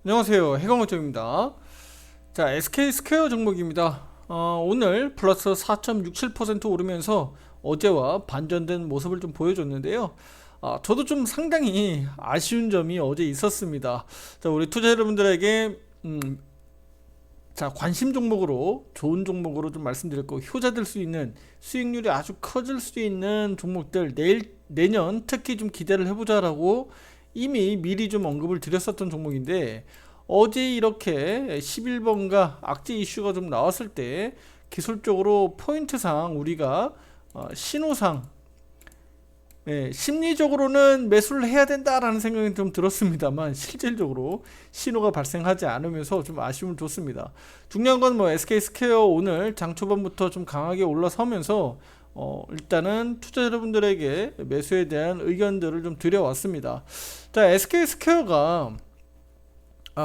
안녕하세요, 해강호정입니다. 자, SK스퀘어 종목입니다. 오늘 플러스 4.67% 오르면서 어제와 반전된 모습을 좀 보여줬는데요. 저도 좀 상당히 아쉬운 점이 어제 있었습니다. 자, 우리 투자 여러분들에게 자, 관심 종목으로 좋은 종목으로 좀 말씀드렸고, 효자 될 수 있는, 수익률이 아주 커질 수 있는 종목들, 내년 특히 좀 기대를 해보자라고 이미 미리 좀 언급을 드렸었던 종목인데, 어제 이렇게 11번가 악재 이슈가 좀 나왔을 때 기술적으로 포인트상 우리가 신호상, 심리적으로는 매수를 해야 된다라는 생각이 좀 들었습니다만 실질적으로 신호가 발생하지 않으면서 좀 아쉬움을 줬습니다. 중요한 건 뭐 SK스퀘어 오늘 장 초반부터 좀 강하게 올라서면서 일단은 투자 여러분들에게 매수에 대한 의견들을 좀 드려왔습니다. 자, SK스퀘어가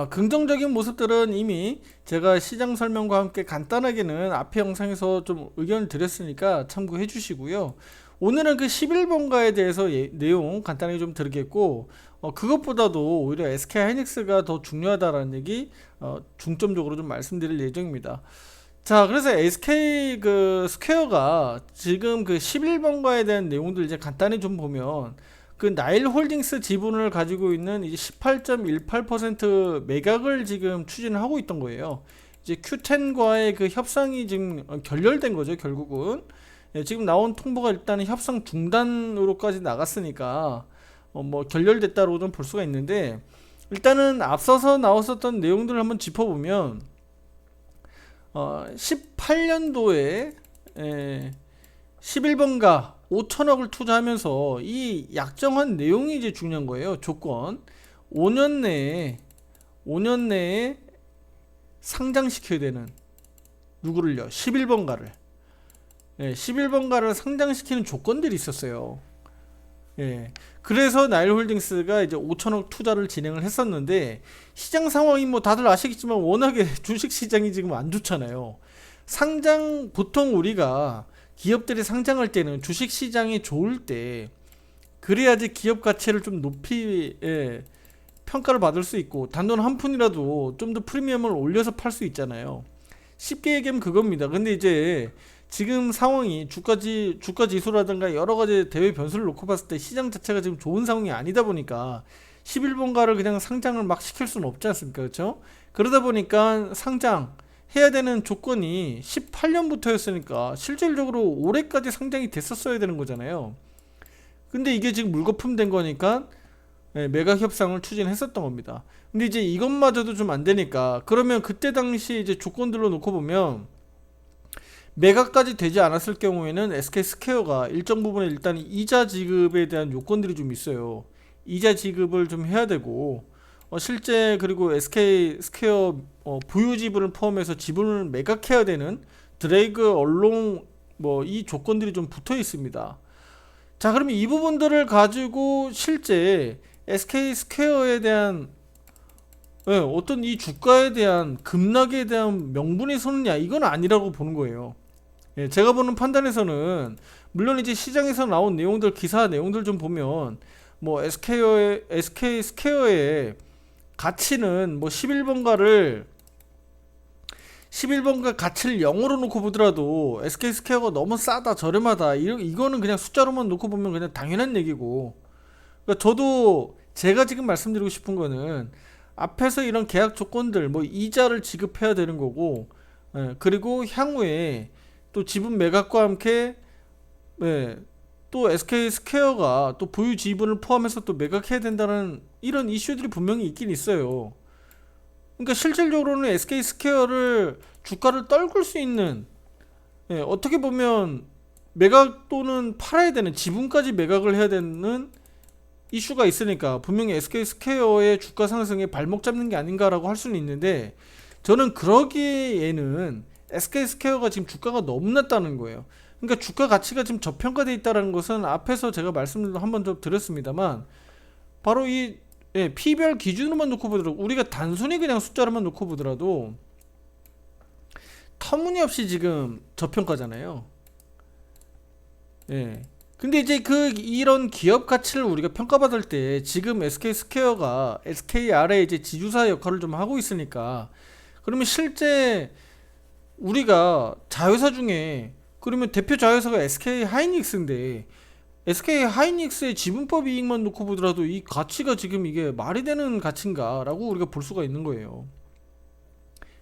긍정적인 모습들은 이미 제가 시장 설명과 함께 간단하게는 앞에 영상에서 좀 의견을 드렸으니까 참고해 주시고요. 오늘은 그 11번가에 대해서 내용 간단하게 좀 드리겠고, 그것보다도 오히려 SK하이닉스가 더 중요하다라는 얘기 중점적으로 좀 말씀드릴 예정입니다. 자, 그래서 SK 그 스퀘어가 지금 그 11번가에 대한 내용들 이제 간단히 좀 보면, 그 나일 홀딩스 지분을 가지고 있는 이제 18.18% 매각을 지금 추진을 하고 있던 거예요. 이제 Q10과의 그 협상이 지금 결렬된 거죠, 결국은. 지금 나온 통보가 일단은 협상 중단으로까지 나갔으니까 뭐 결렬됐다고 좀 볼 수가 있는데, 일단은 앞서서 나왔었던 내용들을 한번 짚어보면 18년도에 11번가 5천억을 투자하면서 이 약정한 내용이 이제 중요한 거예요. 조건 5년 내에 상장시켜야 되는, 누구를요? 11번가를 11번가를 상장시키는 조건들이 있었어요. 그래서 나일홀딩스가 이제 5천억 투자를 진행을 했었는데, 시장 상황이 뭐 다들 아시겠지만 워낙에 주식 시장이 지금 안 좋잖아요. 상장 보통 우리가 기업들이 상장할 때는 주식 시장이 좋을 때 그래야지 기업 가치를 좀 높이 평가를 받을 수 있고, 단돈 한 푼이라도 좀 더 프리미엄을 올려서 팔 수 있잖아요. 쉽게 얘기하면 그겁니다. 근데 이제 지금 상황이 주가 지수라든가 여러 가지 대외 변수를 놓고 봤을 때 시장 자체가 지금 좋은 상황이 아니다 보니까 11번가를 그냥 상장을 막 시킬 수는 없지 않습니까? 그렇죠? 그러다 보니까 상장 해야 되는 조건이 18년부터였으니까 실질적으로 올해까지 상장이 됐었어야 되는 거잖아요. 근데 이게 지금 물거품 된 거니까 매각 협상을 추진했었던 겁니다. 근데 이제 이것마저도 좀 안 되니까, 그러면 그때 당시 이제 조건들로 놓고 보면 매각까지 되지 않았을 경우에는 SK스퀘어가 일정 부분에 일단 이자 지급에 대한 요건들이 좀 있어요. 이자 지급을 좀 해야 되고, 실제 그리고 SK스퀘어 보유 지분을 포함해서 지분을 매각해야 되는 드래그 얼롱 뭐 이 조건들이 좀 붙어 있습니다. 자, 그러면 이 부분들을 가지고 실제 SK스퀘어에 대한 어떤 이 주가에 대한 급락에 대한 명분이 서느냐, 이건 아니라고 보는 거예요. 제가 보는 판단에서는 물론 이제 시장에서 나온 내용들, 기사 내용들 좀 보면 뭐 SK스퀘어의 가치는 뭐 11번가 가치를 0으로 놓고 보더라도 SK스퀘어가 너무 싸다, 저렴하다, 이거는 그냥 숫자로만 놓고 보면 그냥 당연한 얘기고, 그러니까 저도 제가 지금 말씀드리고 싶은 거는 앞에서 이런 계약 조건들, 뭐 이자를 지급해야 되는 거고, 그리고 향후에 또 지분 매각과 함께 예, 또 SK 스퀘어가 또 보유 지분을 포함해서 또 매각해야 된다는 이런 이슈들이 분명히 있긴 있어요. 그러니까 실질적으로는 SK 스퀘어를 주가를 떨굴 수 있는, 어떻게 보면 매각 또는 팔아야 되는, 지분까지 매각을 해야 되는 이슈가 있으니까 분명히 SK 스퀘어의 주가 상승에 발목 잡는 게 아닌가라고 할 수는 있는데, 저는 그러기에는 SK 스퀘어가 지금 주가가 너무 낮다는 거예요. 그러니까 주가 가치가 지금 저평가되어 있다는 것은 앞에서 제가 말씀을 한번 좀 드렸습니다만, 바로 이 P별 기준으로만 놓고 보더라도, 우리가 단순히 그냥 숫자로만 놓고 보더라도 터무니없이 지금 저평가잖아요. 근데 이제 이런 기업 가치를 우리가 평가받을 때 지금 SK 스퀘어가 SKR의 이제 지주사 역할을 좀 하고 있으니까, 그러면 실제 우리가 자회사 중에 그러면 대표 자회사가 SK 하이닉스인데 SK 하이닉스의 지분법 이익만 놓고 보더라도 이 가치가 지금 이게 말이 되는 가치인가라고 우리가 볼 수가 있는 거예요.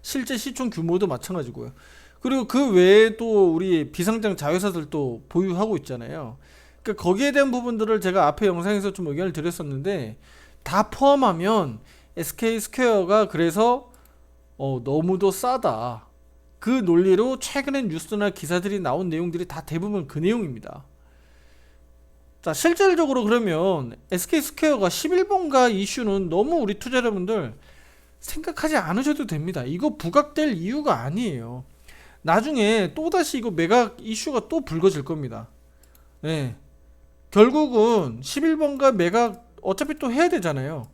실제 시총 규모도 마찬가지고요. 그리고 그 외에 또 우리 비상장 자회사들도 보유하고 있잖아요. 그러니까 거기에 대한 부분들을 제가 앞에 영상에서 좀 의견을 드렸었는데, 다 포함하면 SK 스퀘어가 그래서 너무도 싸다, 그 논리로 최근에 뉴스나 기사들이 나온 내용들이 다 대부분 그 내용입니다. 자, 실질적으로 그러면 SK 스퀘어가 11번가 이슈는 너무 우리 투자자분들 생각하지 않으셔도 됩니다. 이거 부각될 이유가 아니에요. 나중에 또다시 이거 매각 이슈가 또 불거질 겁니다. 네. 결국은 11번가 매각 어차피 또 해야 되잖아요.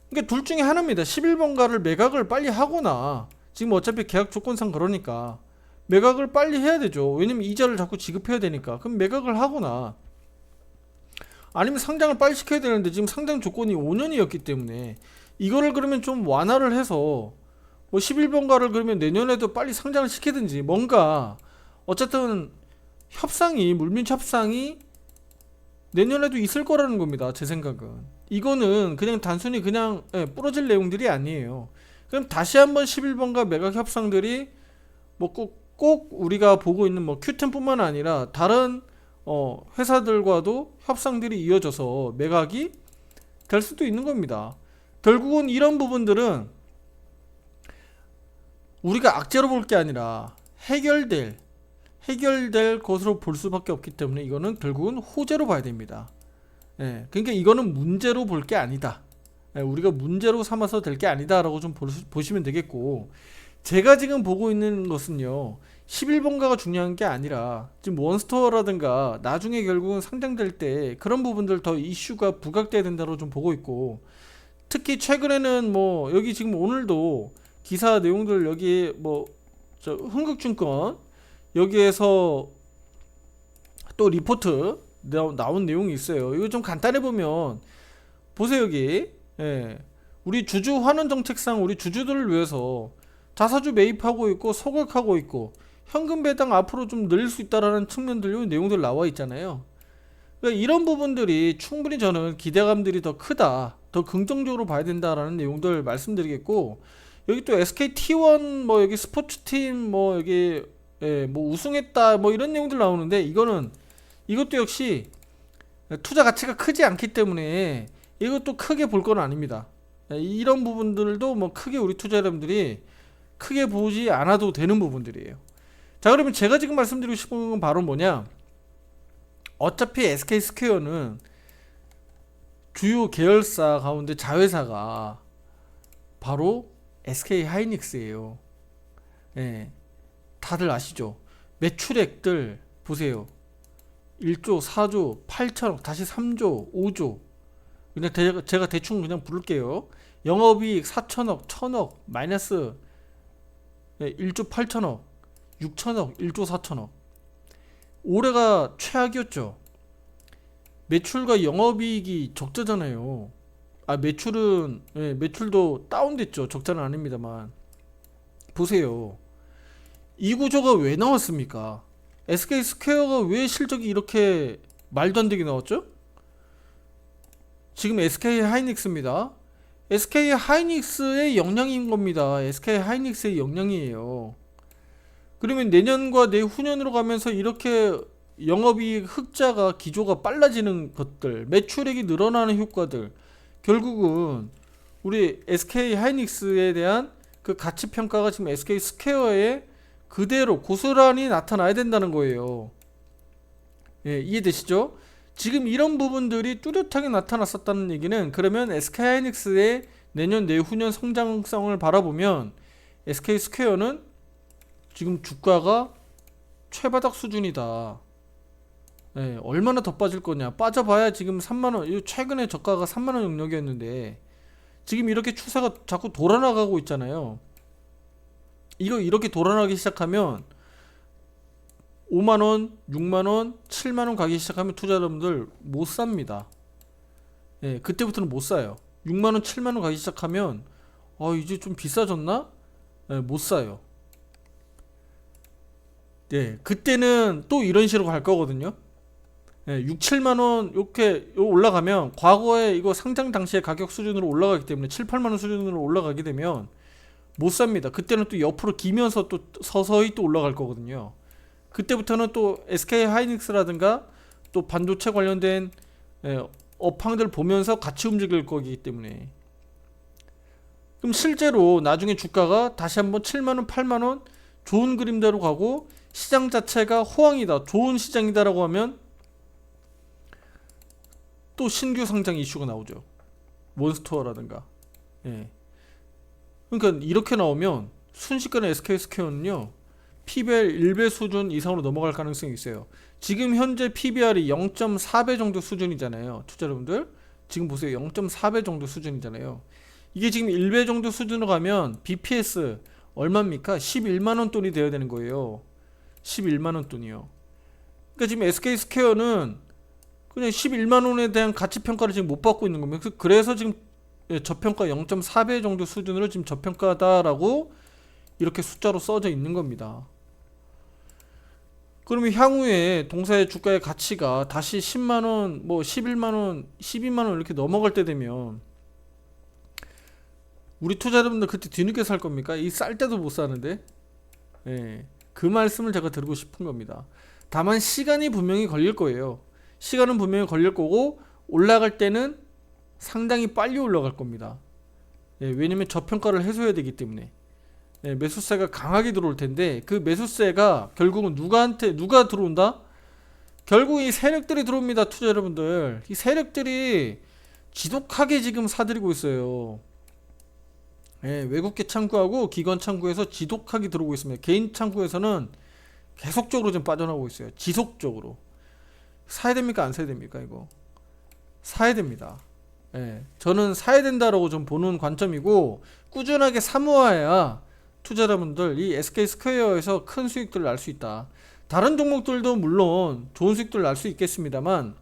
그러니까 둘 중에 하나입니다. 11번가를 매각을 빨리 하거나, 지금 어차피 계약 조건상 그러니까 매각을 빨리 해야 되죠. 왜냐면 이자를 자꾸 지급해야 되니까. 그럼 매각을 하거나, 아니면 상장을 빨리 시켜야 되는데 지금 상장 조건이 5년이었기 때문에 이거를 그러면 좀 완화를 해서 뭐 11번가를 그러면 내년에도 빨리 상장을 시키든지, 뭔가 어쨌든 협상이, 물밑 협상이 내년에도 있을 거라는 겁니다. 제 생각은 이거는 그냥 단순히 그냥 부러질 내용들이 아니에요. 그럼 다시 한번 11번가 매각 협상들이 뭐 꼭 우리가 보고 있는 뭐 큐텐뿐만 아니라 다른 회사들과도 협상들이 이어져서 매각이 될 수도 있는 겁니다. 결국은 이런 부분들은 우리가 악재로 볼 게 아니라 해결될 것으로 볼 수밖에 없기 때문에 이거는 결국은 호재로 봐야 됩니다. 그러니까 이거는 문제로 볼 게 아니다. 우리가 문제로 삼아서 될 게 아니다 라고 좀 보시면 되겠고, 제가 지금 보고 있는 것은요, 11번가가 중요한 게 아니라 지금 원스토어라든가 나중에 결국은 상장될 때 그런 부분들 더 이슈가 부각돼야 된다고 좀 보고 있고, 특히 최근에는 뭐 여기 지금 오늘도 기사 내용들, 여기 뭐 저 흥국증권 여기에서 또 리포트 나온 내용이 있어요. 이거 좀 간단히 보면 보세요. 여기 우리 주주 환원 정책상 우리 주주들을 위해서 자사주 매입하고 있고 소각하고 있고 현금 배당 앞으로 좀 늘릴 수 있다라는 측면들, 내용들 나와 있잖아요. 그러니까 이런 부분들이 충분히 저는 기대감들이 더 크다, 더 긍정적으로 봐야 된다라는 내용들 말씀드리겠고, 여기 또 SK T1 뭐 여기 스포츠팀 뭐 여기 뭐 우승했다 뭐 이런 내용들 나오는데, 이것도 역시 투자 가치가 크지 않기 때문에 이것도 크게 볼 건 아닙니다. 이런 부분들도 뭐 크게 우리 투자자분들이 크게 보지 않아도 되는 부분들이에요. 자, 그러면 제가 지금 말씀드리고 싶은 건 바로 뭐냐, 어차피 SK 스퀘어는 주요 계열사 가운데 자회사가 바로 SK 하이닉스예요. 다들 아시죠? 매출액들 보세요. 1조, 4조, 8천억, 다시 3조, 5조. 그냥 제가 대충 그냥 부를게요. 영업이익 4천억, 1000억, 마이너스 1조 8천억, 6천억, 1조 4천억. 올해가 최악이었죠. 매출과 영업이익이 적자잖아요. 매출도 다운됐죠. 적자는 아닙니다만. 보세요. 이 구조가 왜 나왔습니까? SK 스퀘어가 왜 실적이 이렇게 말도 안 되게 나왔죠? 지금 SK 하이닉스입니다. SK 하이닉스의 역량인 겁니다. SK 하이닉스의 역량이에요. 그러면 내년과 내후년으로 가면서 이렇게 영업이익 흑자가 기조가 빨라지는 것들, 매출액이 늘어나는 효과들, 결국은 우리 SK 하이닉스에 대한 그 가치 평가가 지금 SK 스퀘어에 그대로 고스란히 나타나야 된다는 거예요. 이해되시죠? 지금 이런 부분들이 뚜렷하게 나타났었다는 얘기는, 그러면 SK 하이닉스의 내년 내후년 성장성을 바라보면 SK 스퀘어는 지금 주가가 최바닥 수준이다. 얼마나 더 빠질 거냐. 빠져봐야 지금 3만원, 최근에 저가가 3만원 영역이었는데 지금 이렇게 추세가 자꾸 돌아나가고 있잖아요. 이렇게 돌아나기 시작하면 5만원, 6만원, 7만원 가기 시작하면 투자자분들 못 삽니다. 예, 그때부터는 못 사요. 6만원, 7만원 가기 시작하면 이제 좀 비싸졌나? 예, 못 사요. 예, 그때는 또 이런 식으로 갈 거거든요. 예, 6, 7만원 이렇게 올라가면 과거에 이거 상장 당시의 가격 수준으로 올라가기 때문에 7, 8만원 수준으로 올라가게 되면 못 삽니다. 그때는 또 옆으로 기면서 또 서서히 또 올라갈 거거든요. 그때부터는 또 SK 하이닉스라든가 또 반도체 관련된 업황들 보면서 같이 움직일 거기 때문에, 그럼 실제로 나중에 주가가 다시 한번 7만원, 8만원 좋은 그림대로 가고 시장 자체가 호황이다, 좋은 시장이다라고 하면 또 신규 상장 이슈가 나오죠. 몬스토어라든가. 예. 그러니까 이렇게 나오면 순식간에 SK스퀘어는요 PBR 1배 수준 이상으로 넘어갈 가능성이 있어요. 지금 현재 PBR이 0.4배 정도 수준이잖아요. 투자 여러분들 지금 보세요. 0.4배 정도 수준이잖아요. 이게 지금 1배 정도 수준으로 가면 BPS 얼마입니까? 11만원 돈이 되어야 되는 거예요. 11만원 돈이요. 그러니까 지금 SK스퀘어는 그냥 11만원에 대한 가치평가를 지금 못 받고 있는 겁니다. 그래서 지금 저평가 0.4배 정도 수준으로 지금 저평가다라고 이렇게 숫자로 써져 있는 겁니다. 그러면 향후에 동사의 주가의 가치가 다시 10만원, 뭐 11만원, 12만원 이렇게 넘어갈 때 되면 우리 투자자분들 그때 뒤늦게 살 겁니까? 이 쌀 때도 못 사는데. 예, 그 말씀을 제가 드리고 싶은 겁니다. 다만 시간이 분명히 걸릴 거예요. 시간은 분명히 걸릴 거고 올라갈 때는 상당히 빨리 올라갈 겁니다. 예, 왜냐면 저평가를 해소해야 되기 때문에. 예, 매수세가 강하게 들어올 텐데 그 매수세가 결국은 누가 들어온다? 결국 이 세력들이 들어옵니다. 투자 여러분들, 이 세력들이 지독하게 지금 사들이고 있어요. 예, 외국계 창구하고 기관 창구에서 지독하게 들어오고 있습니다. 개인 창구에서는 계속적으로 좀 빠져나오고 있어요. 지속적으로. 사야 됩니까? 안 사야 됩니까? 이거 사야 됩니다. 예, 저는 사야 된다라고 좀 보는 관점이고, 꾸준하게 사모아야 투자자분들 이 SK스퀘어에서 큰 수익들을 날 수 있다. 다른 종목들도 물론 좋은 수익들을 날 수 있겠습니다만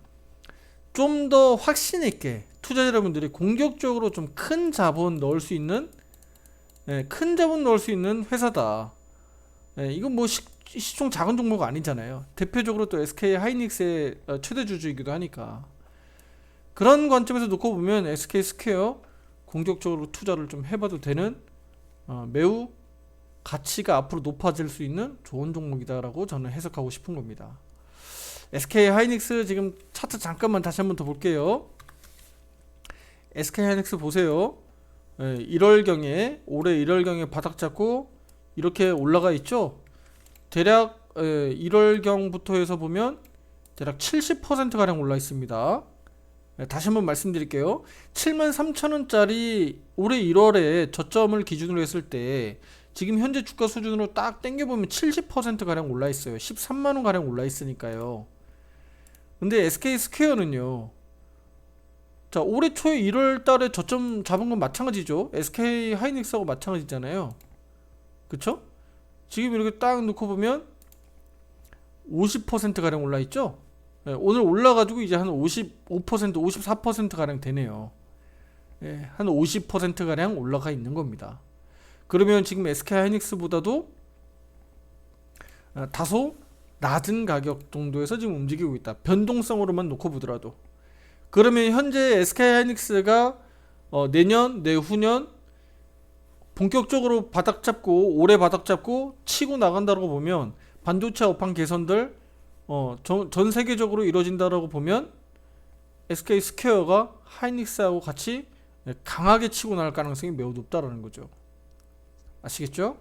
좀 더 확신 있게 투자자분들이 공격적으로 좀 큰 자본 넣을 수 있는, 큰 자본 넣을 수 있는 회사다. 이건 뭐 시총 작은 종목 아니잖아요. 대표적으로 또 SK 하이닉스의 최대 주주이기도 하니까. 그런 관점에서 놓고 보면 SK스퀘어 공격적으로 투자를 좀 해봐도 되는 매우 가치가 앞으로 높아질 수 있는 좋은 종목이다라고 저는 해석하고 싶은 겁니다. SK 하이닉스 지금 차트 잠깐만 다시 한번 더 볼게요. SK 하이닉스 보세요. 1월경에 올해 1월경에 바닥 잡고 이렇게 올라가 있죠. 대략 1월경부터 해서 보면 대략 70% 가량 올라 있습니다. 다시 한번 말씀드릴게요. 73,000원짜리 올해 1월에 저점을 기준으로 했을 때 지금 현재 주가 수준으로 딱 당겨보면 70% 가량 올라 있어요. 13만원 가량 올라 있으니까요. 근데 SK스퀘어는요, 자, 올해 초에 1월 달에 저점 잡은 건 마찬가지죠. SK 하이닉스하고 마찬가지잖아요. 그쵸? 지금 이렇게 딱 놓고 보면 50% 가량 올라 있죠. 오늘 올라가지고 이제 한 55%, 54% 가량 되네요. 한 50% 가량 올라가 있는 겁니다. 그러면 지금 SK 하이닉스보다도 다소 낮은 가격 정도에서 지금 움직이고 있다. 변동성으로만 놓고 보더라도. 그러면 현재 SK 하이닉스가 내년, 내후년 본격적으로 바닥 잡고 올해 바닥 잡고 치고 나간다고 보면 반도체 업황 개선들 전 세계적으로 이루어진다라고 보면 SK 스퀘어가 하이닉스하고 같이 강하게 치고 나갈 가능성이 매우 높다라는 거죠. 아시겠죠?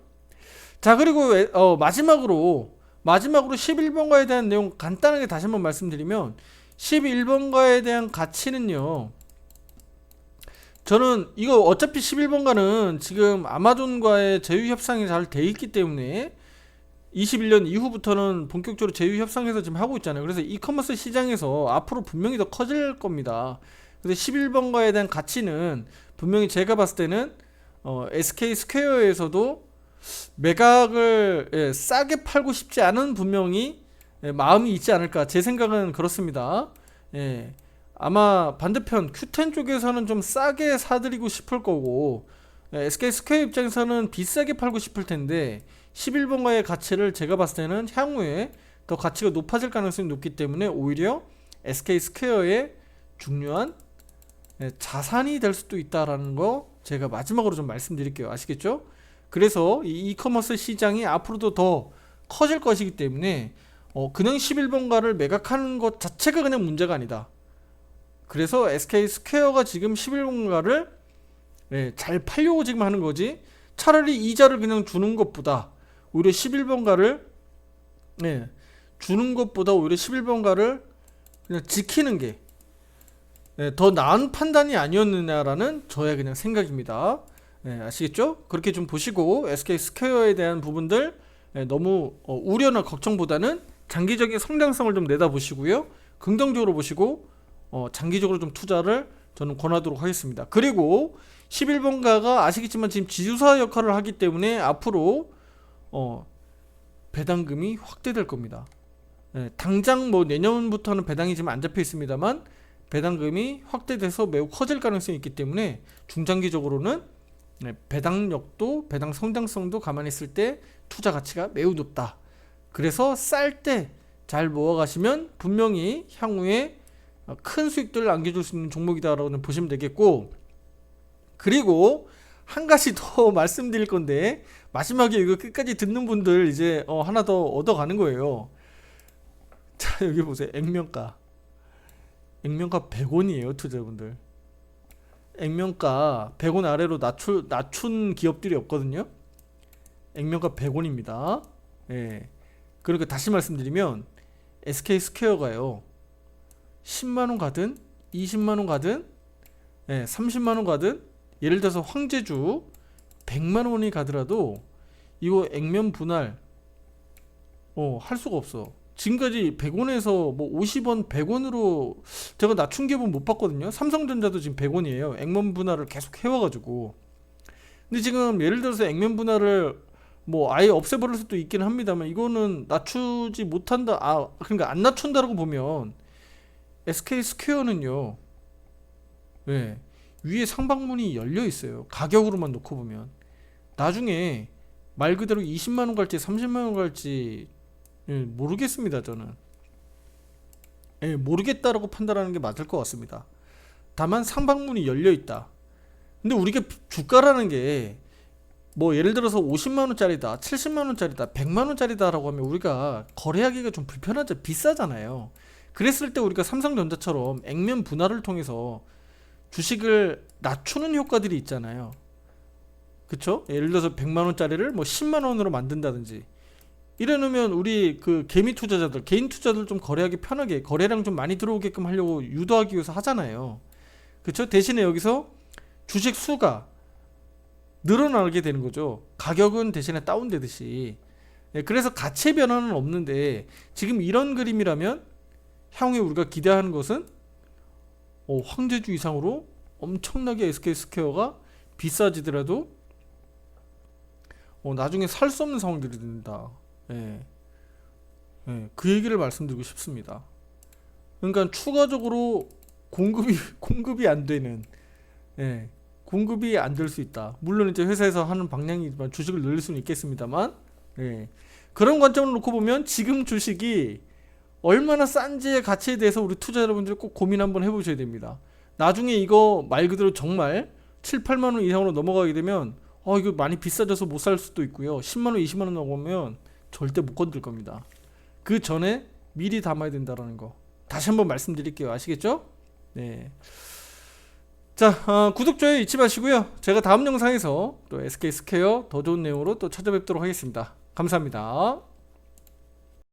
자, 그리고 마지막으로 11번가에 대한 내용 간단하게 다시 한번 말씀드리면, 11번가에 대한 가치는요, 저는 이거 어차피 11번가는 지금 아마존과의 제휴 협상이 잘 돼 있기 때문에 21년 이후부터는 본격적으로 제휴 협상에서 지금 하고 있잖아요. 그래서 이커머스 시장에서 앞으로 분명히 더 커질 겁니다. 그래서 11번가에 대한 가치는 분명히 제가 봤을 때는 SK 스퀘어에서도 매각을 싸게 팔고 싶지 않은 분명히 마음이 있지 않을까. 제 생각은 그렇습니다. 예, 아마 반대편 Q10 쪽에서는 좀 싸게 사드리고 싶을 거고, SK 스퀘어 입장에서는 비싸게 팔고 싶을 텐데 11번가의 가치를 제가 봤을 때는 향후에 더 가치가 높아질 가능성이 높기 때문에 오히려 SK 스퀘어의 중요한 자산이 될 수도 있다라는 거 제가 마지막으로 좀 말씀드릴게요. 아시겠죠? 그래서 이 이커머스 시장이 앞으로도 더 커질 것이기 때문에 그냥 11번가를 매각하는 것 자체가 그냥 문제가 아니다. 그래서 SK 스퀘어가 지금 11번가를 잘 팔려고 지금 하는 거지, 차라리 이자를 그냥 주는 것보다 오히려 11번가를 주는 것보다 오히려 11번가를 그냥 지키는 게 더 나은 판단이 아니었느냐라는 저의 그냥 생각입니다. 아시겠죠? 그렇게 좀 보시고 SK 스퀘어에 대한 부분들 너무 우려나 걱정보다는 장기적인 성장성을 좀 내다보시고요, 긍정적으로 보시고 장기적으로 좀 투자를 저는 권하도록 하겠습니다. 그리고 11번가가 아시겠지만 지금 지주사 역할을 하기 때문에 앞으로 배당금이 확대될 겁니다. 당장 뭐 내년부터는 배당이 지금 안 잡혀 있습니다만 배당금이 확대돼서 매우 커질 가능성이 있기 때문에 중장기적으로는 배당력도 배당 성장성도 감안했을 때 투자 가치가 매우 높다. 그래서 쌀 때 잘 모아가시면 분명히 향후에 큰 수익들을 안겨줄 수 있는 종목이다라고 보시면 되겠고, 그리고 한 가지 더 말씀드릴 건데 마지막에 이거 끝까지 듣는 분들 이제 하나 더 얻어가는 거예요. 자, 여기 보세요. 액면가 100원이에요 투자자분들. 액면가 100원 아래로 낮춘 기업들이 없거든요. 액면가 100원입니다. 예. 그러니까 다시 말씀드리면 SK 스퀘어가요 10만원 가든 20만원 가든 30만원 가든, 예를 들어서 황제주 100만원이 가더라도 이거 액면 분할 할 수가 없어. 지금까지 100원에서 뭐 50원 100원으로 제가 낮춘 기업은 못 봤거든요. 삼성전자도 지금 100원이에요 액면 분할을 계속 해와가지고. 근데 지금 예를 들어서 액면 분할을 뭐 아예 없애버릴 수도 있긴 합니다만 이거는 낮추지 못한다, 그러니까 안 낮춘다라고 보면 SK 스퀘어는요 위에 상방문이 열려 있어요. 가격으로만 놓고 보면 나중에 말 그대로 20만원 갈지 30만원 갈지 모르겠습니다. 저는 모르겠다라고 판단하는 게 맞을 것 같습니다. 다만 상방문이 열려 있다. 근데 우리가 주가라는 게 뭐 예를 들어서 50만원짜리다 70만원짜리다 100만원짜리다 라고 하면 우리가 거래하기가 좀 불편하죠. 비싸잖아요. 그랬을 때 우리가 삼성전자처럼 액면 분할을 통해서 주식을 낮추는 효과들이 있잖아요. 그쵸? 예를 들어서 100만원짜리를 뭐 10만원으로 만든다든지 이래놓으면 우리 그 개미 투자자들, 개인 투자들 좀 거래하기 편하게, 거래량 좀 많이 들어오게끔 하려고 유도하기 위해서 하잖아요. 그쵸? 대신에 여기서 주식 수가 늘어나게 되는 거죠. 가격은 대신에 다운되듯이. 그래서 가치의 변화는 없는데 지금 이런 그림이라면 향후에 우리가 기대하는 것은 황제주 이상으로 엄청나게 SK 스퀘어가 비싸지더라도 나중에 살 수 없는 상황들이 된다. 그 얘기를 말씀드리고 싶습니다. 그러니까 추가적으로 공급이 안 되는, 공급이 안 될 수 있다. 물론 이제 회사에서 하는 방향이지만 주식을 늘릴 수는 있겠습니다만, 그런 관점을 놓고 보면 지금 주식이 얼마나 싼지의 가치에 대해서 우리 투자 여러분들 꼭 고민 한번 해보셔야 됩니다. 나중에 이거 말 그대로 정말 7, 8만원 이상으로 넘어가게 되면 이거 많이 비싸져서 못 살 수도 있고요. 10만원, 20만원 넘어가면 절대 못 건들 겁니다. 그 전에 미리 담아야 된다는 거 다시 한번 말씀드릴게요. 아시겠죠? 네. 자, 구독, 좋아요 잊지 마시고요. 제가 다음 영상에서 또 SK 스퀘어 더 좋은 내용으로 또 찾아뵙도록 하겠습니다. 감사합니다.